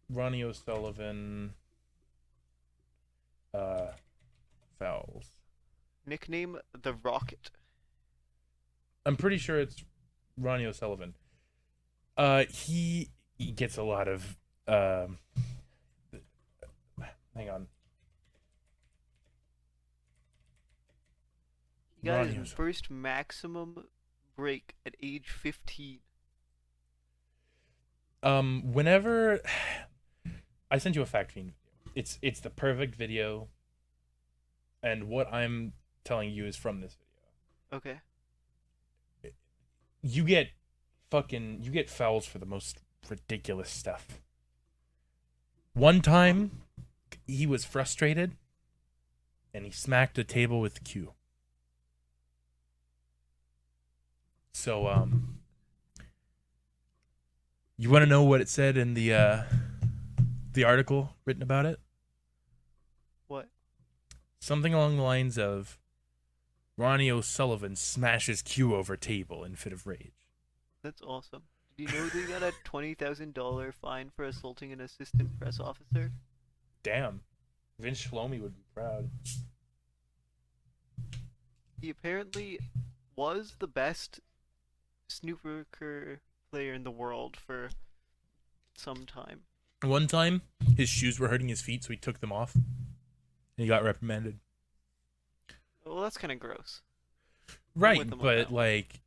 Ronnie O'Sullivan fouls. Nickname the Rocket. I'm pretty sure it's Ronnie O'Sullivan. He gets a lot of hang on. He got Ronnie his O'Sullivan. first maximum break at age 15. Whenever I sent you a fact fiend video. It's the perfect video, and what I'm telling you is from this video. Okay. You get fouls for the most ridiculous stuff. One time he was frustrated and he smacked a table with the cue. So you want to know what it said in the article written about it? What? Something along the lines of Ronnie O'Sullivan smashes cue over table in fit of rage. That's awesome. Did you know they got a $20,000 fine for assaulting an assistant press officer? Damn. Vince Shlomi would be proud. He apparently was the best snooker player in the world for sometime. One time, his shoes were hurting his feet, so he took them off. And he got reprimanded. Well, that's kind of gross. I'm with Right, him on but that one. like,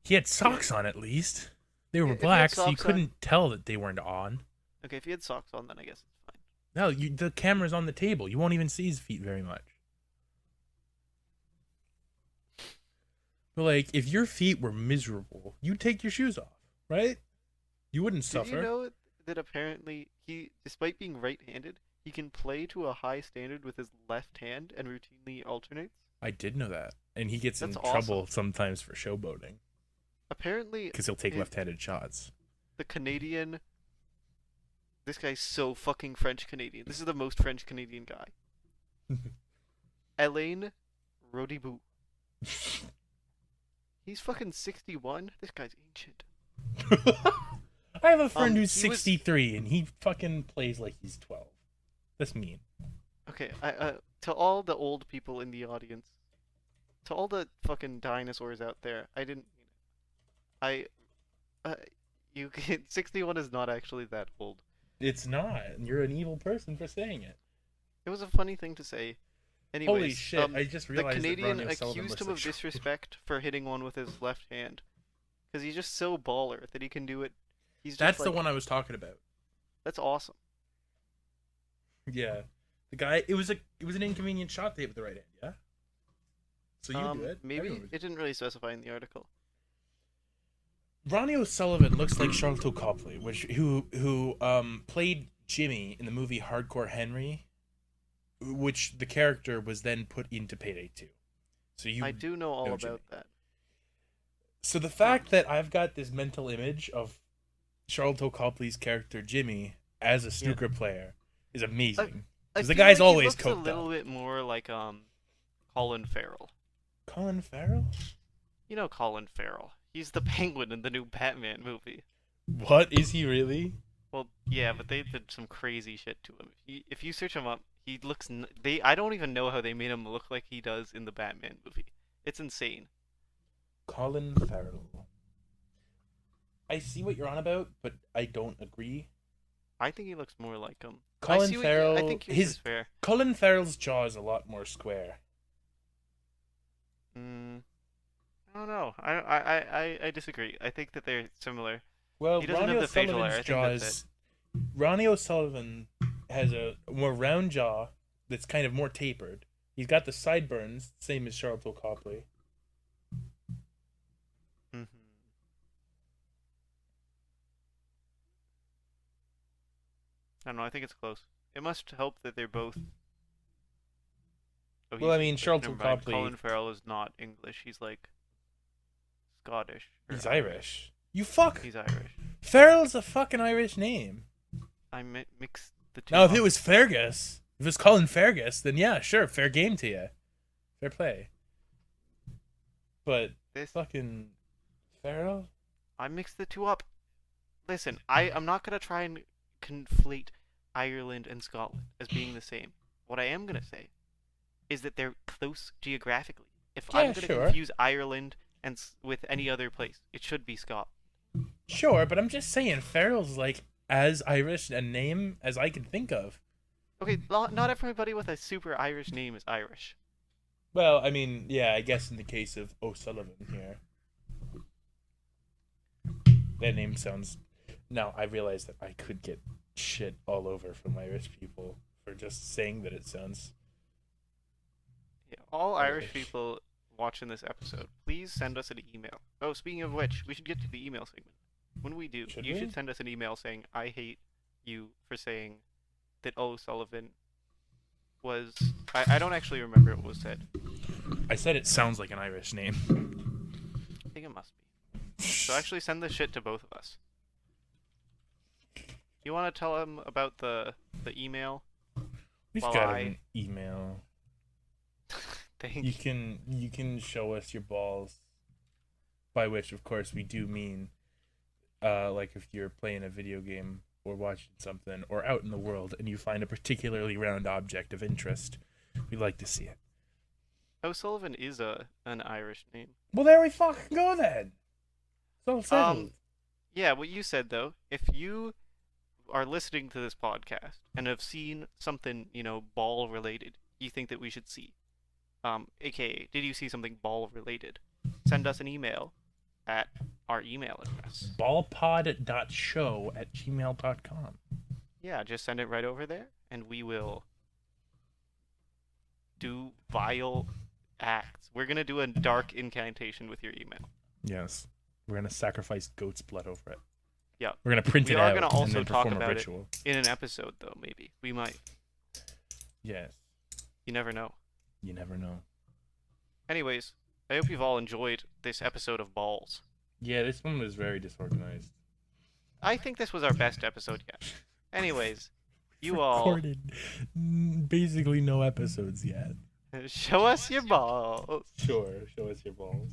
he had socks on at least. They were If he had black, so you socks on, couldn't tell that they weren't on. okay, if he had socks on, then I guess it's fine. No, the camera's on the table. You won't even see his feet very much. But like, if your feet were miserable, you'd take your shoes off, right? You wouldn't Did suffer. you know that apparently he, despite being right-handed, he can play to a high standard with his left hand and routinely alternates? I did know that. And he gets That's in awesome. trouble sometimes for showboating. Apparently, Because he'll take it- left-handed shots. the Canadian. This guy's so fucking French Canadian. This is the most French Canadian guy. Alain Rodibou. He's fucking 61. This guy's ancient. I have a friend who's he was- 63 and he fucking plays like he's 12. That's mean. Okay, to all the old people in the audience, to all the fucking dinosaurs out there, I didn't mean it. You can, 61 is not actually that old. It's not. You're an evil person for saying it. It was a funny thing to say. Anyways, Holy shit, I just the realized Canadian that Ronnie O'Sullivan accused looks him like of disrespect for hitting one with his left hand. Because he's just so baller that he can do it. He's just That's like, the one I was talking about. That's awesome. Yeah. The guy, it was an inconvenient shot to hit with the right hand, yeah? So you do it. Maybe Everyone would- it didn't really specify in the article. Ronnie O'Sullivan looks like Charlton Copley, who played Jimmy in the movie Hardcore Henry, which the character was then put into Payday 2. So I do know all know about Jimmy. that. So the fact that I've got this mental image of Charlton Copley's character Jimmy as a snooker player is amazing. I 'Cause the feel guy's like he always looks a coked little up. bit more like Colin Farrell. Colin Farrell? You know Colin Farrell. He's the Penguin in the new Batman movie. What is he really? Well, yeah, but they did some crazy shit to him. If you search him up, he looks. I don't even know how they made him look like he does in the Batman movie. It's insane. Colin Farrell. I see what you're on about, but I don't agree. I think he looks more like him. Colin Farrell. I think yours is fair. Colin Farrell's jaw is a lot more square. I don't know. I disagree. I think that they're similar. Well, He doesn't Ronnie have the facial hair, I O'Sullivan's think jaw that's is. Ronnie O'Sullivan has a more round jaw that's kind of more tapered. He's got the sideburns, same as Charlton Copley. Hmm. I don't know. I think it's close. It must help that they're both. Oh, Well, I he's- mean, never Charlton mind. Copley. Colin Farrell is not English. He's like Scottish. or He's Irish. You fuck. He's Irish. Farrell's a fucking Irish name. I mixed the two. Now, if up. it was Fergus, if it was Colin Fergus, then yeah, sure, fair game to you. Fair play. But This, fucking Farrell? I mixed the two up. Listen, I'm not gonna try and conflate Ireland and Scotland as being the same. What I am gonna say is that they're close geographically. If Yeah, I'm gonna sure. confuse Ireland and with any other place, it should be Scotland. Sure, but I'm just saying Farrell's like as Irish a name as I can think of. Okay, not everybody with a super Irish name is Irish. Well, I mean, yeah, I guess in the case of O'Sullivan here. That name sounds... Now, I realize that I could get shit all over from Irish people for just saying that it sounds... Yeah, all Irish Irish. people watching this episode, please send us an email. Oh, speaking of which, we should get to the email segment. When we do, Should you we? should send us an email saying, I hate you for saying that O'Sullivan was... I don't actually remember what was said. I said it sounds like an Irish name. I think it must be. So actually send this shit to both of us. You want to tell them about the email? We've Well, got an email. Thank You can show us your balls. By which, of course, we do mean, like if you're playing a video game or watching something or out in the world and you find a particularly round object of interest, we'd like to see it. O'Sullivan is an Irish name. Well, there we fucking go then. So settled. Yeah, what you said though, if you are listening to this podcast and have seen something, ball related, you think that we should see, aka, did you see something ball related? Send us an email at our email address. ballpod.show@gmail.com. Yeah, just send it right over there, and we will do vile acts. We're gonna do a dark incantation with your email. Yes. We're going to sacrifice goat's blood over it. Yeah. We're going to print We it are out gonna and also then talk perform a about it ritual. in an episode, though. Maybe we might. Yes. You never know. You never know. Anyways, I hope you've all enjoyed this episode of Balls. Yeah, this one was very disorganized. I think this was our best episode yet. Anyways, you all Recorded basically no episodes yet. show us your balls. Sure, show us your balls.